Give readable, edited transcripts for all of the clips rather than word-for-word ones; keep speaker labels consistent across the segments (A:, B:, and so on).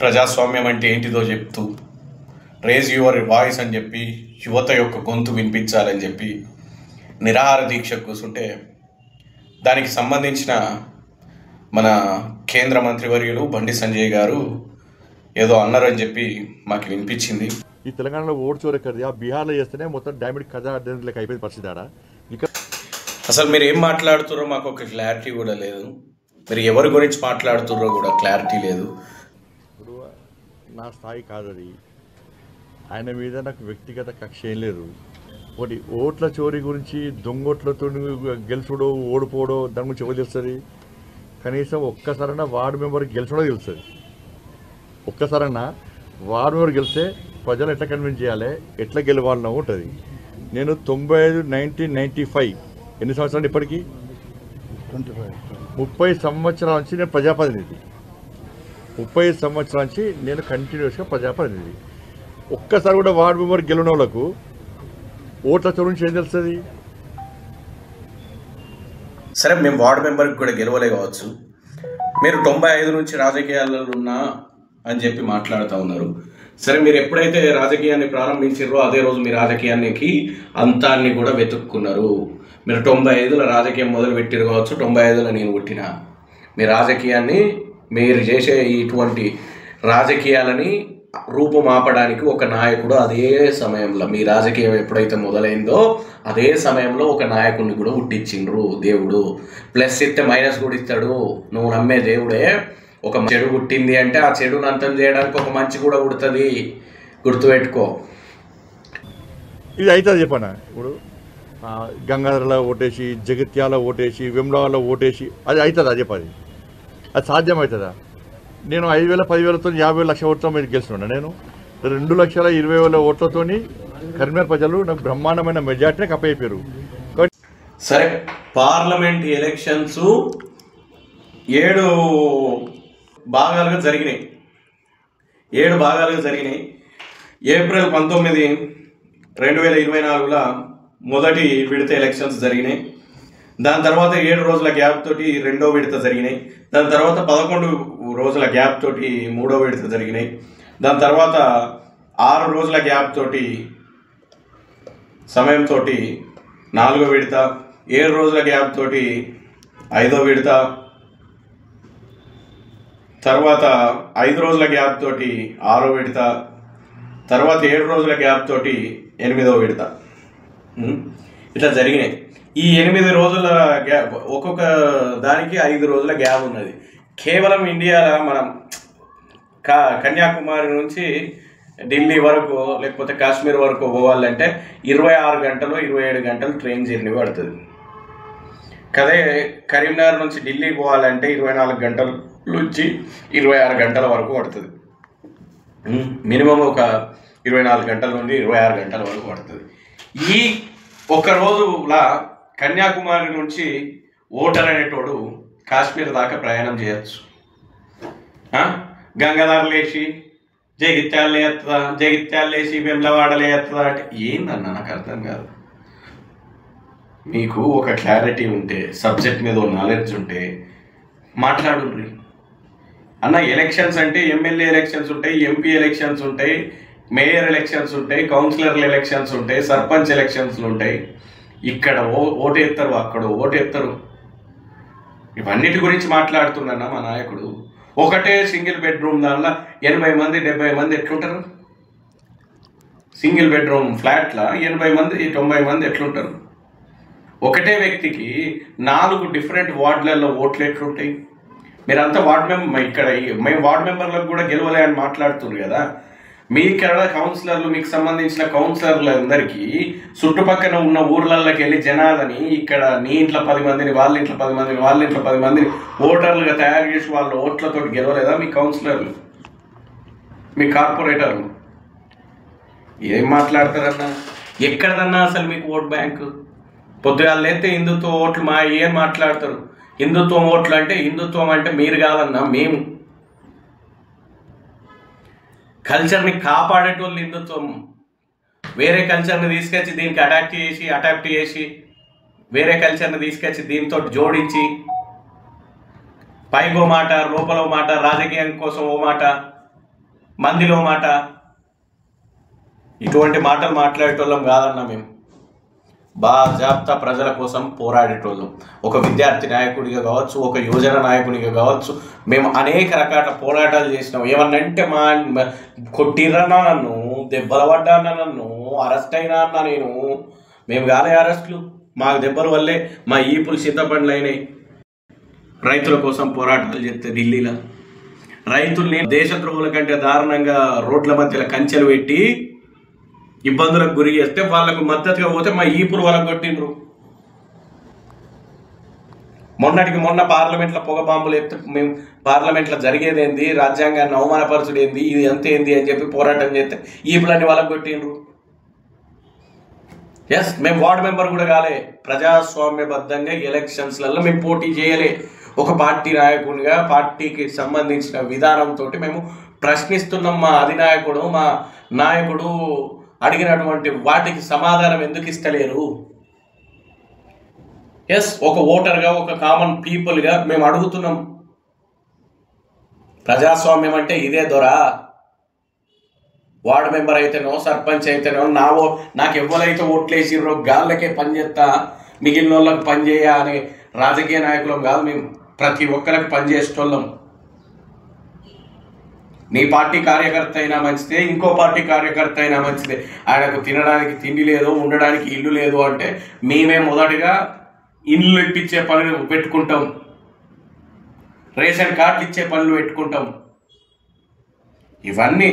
A: ప్రజాస్వామ్యం అంటే ఏంటిదో చెప్తూ రేజ్ యువర్ వాయిస్ అని చెప్పి యువత యొక్క గొంతు వినిపించాలని చెప్పి నిరాహార దీక్ష కూర్చుంటే దానికి సంబంధించిన మన కేంద్ర మంత్రివర్యులు బండి సంజయ్ గారు ఏదో అన్నారని చెప్పి మాకు వినిపించింది.
B: ఈ తెలంగాణలో ఓటు చోరీ కదా, బీహార్లో చేస్తేనే మొత్తం డామిడ్ ఖజా లెక్క అయిపోయింది పరిస్థితి. ఆడ ఇంకా
A: అసలు మీరు ఏం మాట్లాడుతున్నారో మాకు ఒక క్లారిటీ కూడా లేదు. మీరు ఎవరి గురించి మాట్లాడుతున్నారో కూడా క్లారిటీ లేదు.
B: ఇప్పుడు నా స్థాయి కాదు అది. ఆయన మీద నాకు వ్యక్తిగత కక్ష ఏం లేదు. ఒకటి ఓట్ల చోరీ గురించి దొంగోట్లతో గెలుచుడో ఓడిపోవడో దాని గురించి ఎవరు తెలుస్తుంది? కనీసం ఒక్కసారైనా వార్డు మెంబర్ గెలిచడో తెలుస్తుంది. ఒక్కసారైనా వార్డు మెంబర్ గెలిస్తే ప్రజలు ఎట్లా కన్విన్స్ చేయాలి, ఎట్లా గెలవాలన్నా ఉంటుంది. నేను 1995 ఎన్ని సంవత్సరాలు ఇప్పటికీ 30 సంవత్సరాల నుంచి నేను ప్రజాప్రతినిధి. 30 సంవత్సరాల నుంచి నేను కంటిన్యూస్గా ప్రజాప్రతినిధి. ఒక్కసారి కూడా వార్డు మెంబర్ గెలిచిన వాళ్ళకు ఓట్ల చోరీ నుంచి ఏం తెలుస్తుంది?
A: సరే, మేము వార్డు మెంబర్కి కూడా గెలవలే కావచ్చు. మీరు 95 నుంచి రాజకీయాలలో ఉన్నా అని చెప్పి మాట్లాడుతూ ఉన్నారు. సరే, మీరు ఎప్పుడైతే రాజకీయాన్ని ప్రారంభించారో అదే రోజు మీ రాజకీయానికి అంతాన్ని కూడా వెతుక్కున్నారు. మీరు 95లో రాజకీయం మొదలు పెట్టారు కావచ్చు, 95లో నేను పుట్టిన. మీ రాజకీయాన్ని మీరు చేసే ఇటువంటి రాజకీయాలని రూపుమాపడానికి ఒక నాయకుడు అదే సమయంలో, మీ రాజకీయం ఎప్పుడైతే మొదలైందో అదే సమయంలో ఒక నాయకుడిని కూడా పుట్టించిండ్రు దేవుడు. ప్లస్ ఇస్తే మైనస్ కూడా ఇస్తాడు. నువ్వు నమ్మే దేవుడే ఒక చెడు పుట్టింది అంటే ఆ చెడును అంతం చేయడానికి ఒక మంచి కూడా పుడుతుంది, గుర్తుపెట్టుకో.
B: ఇది అవుతుంది చెప్పనా? ఇప్పుడు గంగాధరలో ఓటేసి, జగిత్యాల ఓటేసి, వెమ్లవాడలో ఓటేసి అది అవుతుందా చెప్పది? అది సాధ్యమవుతుందా? నేను 5,000 10,000తో 50 లక్షల ఓట్లతో మీరు గెలుస్తున్నా. నేను 2,20,000 ఓట్లతో కరీంనగర్ ప్రజలు నాకు బ్రహ్మాండమైన మెజార్టీని కప్పయిపోయారు.
A: సరే, పార్లమెంట్ ఎలక్షన్స్ 7 భాగాలుగా జరిగినాయి. 7 భాగాలుగా జరిగినాయి. ఏప్రిల్ 19, 2024లో మొదటి విడత ఎలక్షన్స్ జరిగినాయి. దాని తర్వాత 7 రోజుల గ్యాప్ తోటి రెండో విడత జరిగినాయి. దాని తర్వాత 11 రోజుల గ్యాప్ తోటి మూడో విడత జరిగినాయి. దాని తర్వాత 6 రోజుల గ్యాప్ తోటి సమయంతో 4వ విడత, 7 రోజుల గ్యాప్ తోటి 5వ విడత, తర్వాత 5 రోజుల గ్యాప్ తోటి 6వ విడత, తర్వాత 7 రోజుల గ్యాప్ తోటి 8వ విడత. ఇట్లా జరిగినాయి. ఈ 8 రోజుల గ్యాప్, ఒక్కొక్క దానికి 5 రోజుల గ్యాప్ ఉన్నది. కేవలం ఇండియాలో మనం కన్యాకుమారి నుంచి ఢిల్లీ వరకు లేకపోతే కాశ్మీర్ వరకు పోవాలంటే 26 గంటలు 27 గంటలు ట్రైన్ జర్నీ పడుతుంది. కదే కరీంనగర్ నుంచి ఢిల్లీ పోవాలంటే 24 గంటల నుంచి 26 గంటల వరకు పడుతుంది. మినిమం ఒక 24 గంటల నుండి 26 గంటల వరకు పడుతుంది. ఈ ఒక రోజులా కన్యాకుమారి నుంచి ఓటర్ అనేటోడు కాశ్మీర్ దాకా ప్రయాణం చేయొచ్చు. గంగాధరలు వేసి జగిత్యాలు వేస్తుందా, జగిత్యాలు వేసి వెమ్లవాడలు వేస్తుందా అంటే ఏందన్నా నాకు అర్థం కాదు. మీకు ఒక క్లారిటీ ఉంటే, సబ్జెక్ట్ మీద నాలెడ్జ్ ఉంటే మాట్లాడుండ్రి అన్న. ఎలక్షన్స్ అంటే ఎమ్మెల్యే ఎలక్షన్స్ ఉంటాయి, ఎంపీ ఎలక్షన్స్ ఉంటాయి, మేయర్ ఎలక్షన్స్ ఉంటాయి, కౌన్సిలర్ల ఎలక్షన్స్ ఉంటాయి, సర్పంచ్ ఎలక్షన్స్లు ఉంటాయి. ఇక్కడ ఓటు ఎత్తారు, అక్కడ ఓటు ఎత్తారు. ఇవన్నిటి గురించి మాట్లాడుతున్నా మా నాయకుడు. ఒకటే సింగిల్ బెడ్రూమ్ దానిలో 80 మంది 70 మంది ఎట్లుంటారు? సింగిల్ బెడ్రూమ్ ఫ్లాట్లో 80 మంది 90 మంది ఎట్లుంటారు? ఒకటే వ్యక్తికి 4 డిఫరెంట్ వార్డులలో ఓట్లు ఎట్లుంటాయి? మీరంతా వార్డు మెంబర్, ఇక్కడ మేము వార్డు మెంబర్లకు కూడా గెలవలే అని మాట్లాడుతున్నారు కదా. మీ ఇక్కడ కౌన్సిలర్లు, మీకు సంబంధించిన కౌన్సిలర్లందరికీ చుట్టుపక్కల ఉన్న ఊర్లలోకి వెళ్ళి జనాలని ఇక్కడ నీ ఇంట్లో 10 మందిని, వాళ్ళ ఇంట్లో 10 మందిని, వాళ్ళ ఇంట్లో 10 మందిని ఓటర్లుగా తయారు చేసి వాళ్ళ ఓట్లతో గెలవలేదా మీ కౌన్సిలర్లు, మీ కార్పొరేటర్లు? ఏం మాట్లాడతారన్నా? ఎక్కడదన్నా అసలు మీకు ఓట్ బ్యాంకు? పొద్దుగాల లేస్తే హిందుత్వ ఓట్లు మా ఏం మాట్లాడతారు? హిందుత్వం ఓట్లు అంటే, హిందుత్వం అంటే మీరు కాదన్నా, మేము. కల్చర్ని కాపాడేటోళ్ళు హిందుత్వం. వేరే కల్చర్ని తీసుకొచ్చి దీనికి అడాప్ట్ చేసి వేరే కల్చర్ని తీసుకొచ్చి దీంతో జోడించి పైగో మాట, లోపల మాట, రాజకీయం కోసం ఓ మాట, మందిలో మాట. ఇటువంటి మాటలు మాట్లాడేటోళ్ళం కాదన్నా మేము. బాజాప్తా ప్రజల కోసం పోరాడేటోళ్ళం. ఒక విద్యార్థి నాయకుడిగా కావచ్చు, ఒక యువజన నాయకుడిగా కావచ్చు, మేము అనేక రకాల పోరాటాలు చేసినాం. ఏమన్నంటే కొట్టిర్రన్నా నన్ను, దెబ్బలు పడ్డా అన్న నన్ను, అరెస్ట్ అయినా అన్న నేను. మేము కాలే అరెస్టులు, మాకు దెబ్బల వల్లే మా ఈపులు చింతపండ్లు అయినాయి. రైతుల కోసం పోరాటాలు చేస్తే ఢిల్లీలో రైతుల్ని దేశద్రోహుల కంటే దారుణంగా రోడ్ల మధ్యలో కంచెలు పెట్టి ఇబ్బందులకు గురి చేస్తే వాళ్ళకు మద్దతుగా పోతే మా ఈపులు వాళ్ళకు కొట్టిండ్రు. మొన్నటికి మొన్న పార్లమెంట్లో పొగ బాంబులు ఎత్తే మేము పార్లమెంట్లో జరిగేదేంది, రాజ్యాంగాన్ని అవమానపరచుడేంది, ఇది అంతేంది అని చెప్పి పోరాటం చేస్తే ఈపులన్నీ వాళ్ళకు కొట్టిండ్రు. ఎస్, మేము వార్డు మెంబర్ కూడా కాలే. ప్రజాస్వామ్యబద్ధంగా ఎలక్షన్స్లలో మేము పోటీ చేయలే. ఒక పార్టీ నాయకునిగా పార్టీకి సంబంధించిన విధానంతో మేము ప్రశ్నిస్తున్నాం. మా అధినాయకుడు, మా నాయకుడు అడిగినటువంటి వాటికి సమాధానం ఎందుకు ఇస్తలేరు? ఎస్, ఒక ఓటర్గా, ఒక కామన్ పీపుల్గా మేము అడుగుతున్నాం. ప్రజాస్వామ్యం అంటే ఇదే దొరా. వార్డు మెంబర్ అయితేనో, సర్పంచ్ అయితేనో, నాకు ఎవరైతే ఓట్లు వేసిర్రో గాళ్ళకే పనిచేస్తా, మిగిలిన వాళ్ళకి పనిచేయ అనే రాజకీయ నాయకులం కాదు మేము. ప్రతి ఒక్కరికి పనిచేసేటోళ్ళం. నీ పార్టీ కార్యకర్త అయినా మంచిదే, ఇంకో పార్టీ కార్యకర్త అయినా మంచిదే. ఆయనకు తినడానికి తిండి లేదు, ఉండడానికి ఇల్లు లేదు అంటే మేమే మొదటిగా ఇల్లు ఇప్పించే పనులు పెట్టుకుంటాం, రేషన్ కార్డులు ఇచ్చే పనులు పెట్టుకుంటాం. ఇవన్నీ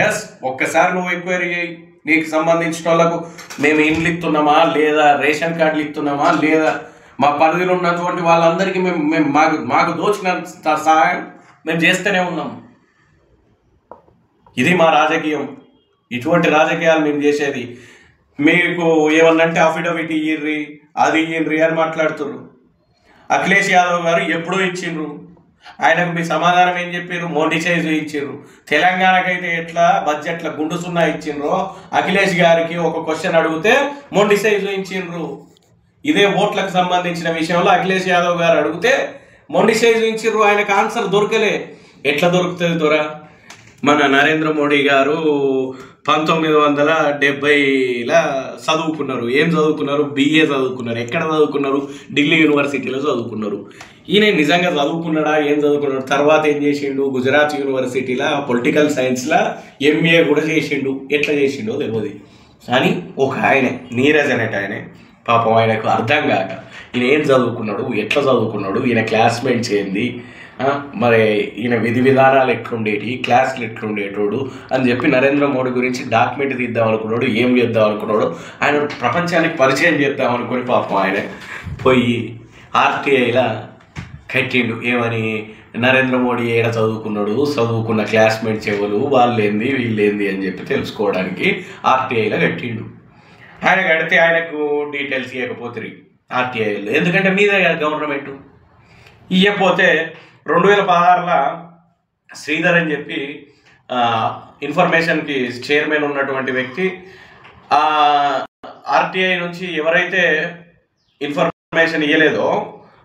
A: ఎస్, ఒక్కసారి నువ్వు ఎంక్వైరీ చేయి. నీకు సంబంధించిన వాళ్ళకు మేము ఇండ్లు ఇస్తున్నామా లేదా, రేషన్ కార్డులు ఇస్తున్నామా లేదా, మా పరిధిలో ఉన్నటువంటి వాళ్ళందరికీ మేము మాకు దోచిన సహాయం మేము చేస్తూనే ఉన్నాం. ఇది మా రాజకీయం. ఇటువంటి రాజకీయాలు మేము చేసేది. మీకు ఏమన్నంటే అఫిడవిట్ ఇయ్యిర్రి, అది ఇయ్యిర్రి అని మాట్లాడుతుర్రు. అఖిలేష్ యాదవ్ గారు ఎప్పుడో ఇచ్చిండ్రు. ఆయనకు మీ సమాధానం ఏం చెప్పారు? మొండిసైజు ఇచ్చిండ్రు. తెలంగాణకైతే ఎట్లా బడ్జెట్ల గుండు సున్నా ఇచ్చిండ్రో, అఖిలేష్ గారికి ఒక క్వశ్చన్ అడిగితే మొండిసైజు ఇచ్చిండ్రు. ఇదే ఓట్లకు సంబంధించిన విషయంలో అఖిలేష్ యాదవ్ గారు అడిగితే మొండిసైజు ఇచ్చిండ్రు. ఆయనకు ఆన్సర్ దొరకలే. ఎట్లా దొరుకుతుంది దొరా? మన నరేంద్ర మోడీ గారు 1970లో చదువుకున్నారు. ఏం చదువుకున్నారు? BA చదువుకున్నారు. ఎక్కడ చదువుకున్నారు? ఢిల్లీ యూనివర్సిటీలో చదువుకున్నారు. ఈయన నిజంగా చదువుకున్నాడా? ఏం చదువుకున్నాడు? తర్వాత ఏం చేసిండు? గుజరాత్ యూనివర్సిటీలో పొలిటికల్ సైన్స్లో MA కూడా చేసిండు. ఎట్లా చేసిండో తెలియదు. కానీ ఒక ఆయన నీరజ్ అనేట ఆయన, పాపం ఆయనకు అర్థం కాక ఈయన ఏం చదువుకున్నాడు, ఎట్లా చదువుకున్నాడు, ఈయన క్లాస్మేట్స్ ఏంది, మరి ఈయన విధి విధానాలు ఎట్లుండేటి, క్లాసులు ఎట్లుండేటోడు అని చెప్పి నరేంద్ర మోడీ గురించి డాక్యుమెంట్ తీద్దాం అనుకున్నాడు. ఏం చేద్దాం అనుకున్నాడు? ఆయన ప్రపంచానికి పరిచయం చేద్దాం అనుకుని పాపం ఆయన పోయి RTIలో కట్టిండు. ఏమని? నరేంద్ర మోడీ ఏడ చదువుకున్నాడు, చదువుకున్న క్లాస్మేట్స్ ఎవరు, వాళ్ళేంది వీళ్ళేంది అని చెప్పి తెలుసుకోవడానికి RTIలో కట్టిండు. ఆయన కడితే ఆయనకు డీటెయిల్స్ ఇవ్వకపోతే RTIలో, ఎందుకంటే మీదే గవర్నమెంట్. ఇవ్వకపోతే 2016లో శ్రీధర్ అని చెప్పి ఇన్ఫర్మేషన్కి చైర్మన్ ఉన్నటువంటి వ్యక్తి RTI నుంచి ఎవరైతే ఇన్ఫర్మేషన్ ఇవ్వలేదో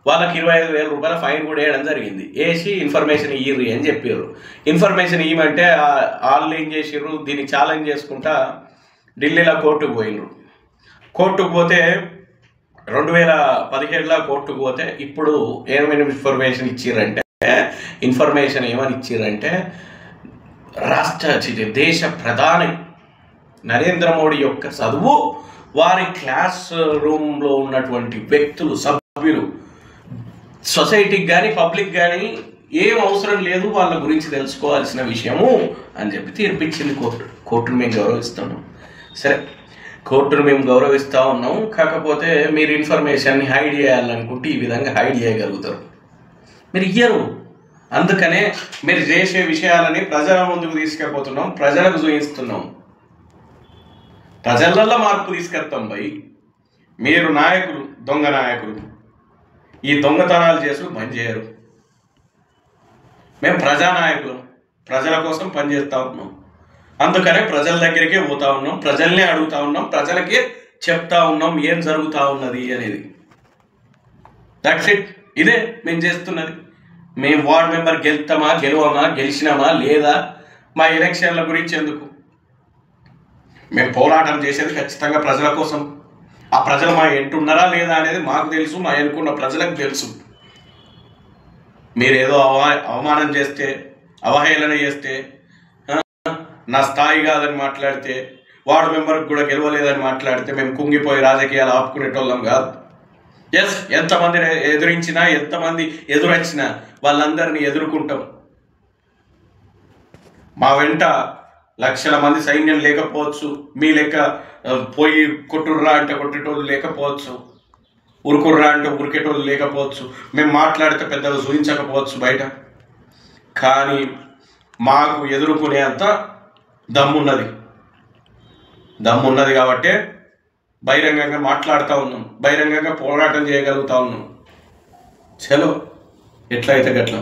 A: వాళ్ళకి 25,000 రూపాయల ఫైన్ కూడా వేయడం జరిగింది. వేసి ఇన్ఫర్మేషన్ ఇయ్యి అని చెప్పారు. ఇన్ఫర్మేషన్ ఇవ్వమంటే వాళ్ళు ఏం చేసారు? దీన్ని ఛాలెంజ్ చేసుకుంటా ఢిల్లీలో కోర్టుకు పోయినరు. కోర్టుకు పోతే 2017లో కోర్టుకు పోతే ఇప్పుడు ఏమైనా ఇన్ఫర్మేషన్ ఇచ్చిర్రంటే, ఇన్ఫర్మేషన్ ఏమని ఇచ్చిర్రంటే, దేశ ప్రధాని నరేంద్ర మోడీ యొక్క చదువు, వారి క్లాస్ రూమ్లో ఉన్నటువంటి వ్యక్తులు, సభ్యులు, సొసైటీకి కానీ పబ్లిక్ కానీ ఏం అవసరం లేదు, వాళ్ళ గురించి తెలుసుకోవాల్సిన విషయము అని చెప్పి తీర్పిచ్చింది కోర్టు. కోర్టును మేము గౌరవిస్తున్నాం. సరే, కోర్టును మేము గౌరవిస్తూ ఉన్నాం. కాకపోతే మీరు ఇన్ఫర్మేషన్ని హైడ్ చేయాలనుకుంటే ఈ విధంగా హైడ్ చేయగలుగుతారు. మీరు ఇయ్యరు. అందుకనే మీరు చేసే విషయాలని ప్రజల ముందుకు తీసుకెళ్ళిపోతున్నాం, ప్రజలకు చూపిస్తున్నాం, ప్రజలలో మార్పు తీసుకెళ్తాం. భయ్, మీరు నాయకులు, దొంగ నాయకులు, ఈ దొంగతనాలు చేసి పని చేయరు. మేము ప్రజానాయకులు, ప్రజల కోసం పనిచేస్తూ ఉన్నాం. అందుకనే ప్రజల దగ్గరికే పోతా ఉన్నాం, ప్రజల్నే అడుగుతా ఉన్నాం, ప్రజలకే చెప్తా ఉన్నాం ఏం జరుగుతూ ఉన్నది అనేది. That's it. ఇదే మేము చేస్తున్నది. మేము వార్డ్ మెంబర్ గెలుస్తామా, గెలవమా, గెలిచినామా లేదా, మా ఎలక్షన్ల గురించి ఎందుకు? మేము పోరాటం చేసేది ఖచ్చితంగా ప్రజల కోసం. ఆ ప్రజలు మా ఎంటున్నారా లేదా అనేది మాకు తెలుసు, మా ఎన్నుకున్న ప్రజలకు తెలుసు. మీరేదో అవమానం చేస్తే, అవహేళన చేస్తే, నా స్థాయి కాదని మాట్లాడితే, వార్డు మెంబర్కి కూడా గెలవలేదని మాట్లాడితే మేము కుంగిపోయి రాజకీయాలు ఆపుకునేటోళ్ళం కాదు. ఎస్, ఎంతమంది ఎదురించినా, ఎంతమంది ఎదురొచ్చినా వాళ్ళందరినీ ఎదుర్కొంటాం. మా వెంట లక్షల మంది సైన్యం లేకపోవచ్చు, మీ లెక్క పోయి కొట్టుర్రా అంటే కొట్టేటోళ్ళు లేకపోవచ్చు, ఉరుకుర్రా అంటే ఉరికేటోళ్ళు లేకపోవచ్చు, మేము మాట్లాడితే పెద్దగా చూపించకపోవచ్చు బయట. కానీ మాకు ఎదుర్కొనే అంత దమ్మున్నది కాబట్టే బహిరంగంగా మాట్లాడుతూ ఉన్నాం, బహిరంగంగా పోరాటం చేయగలుగుతా ఉన్నాం. చలో, ఎట్లయితే గట్లా.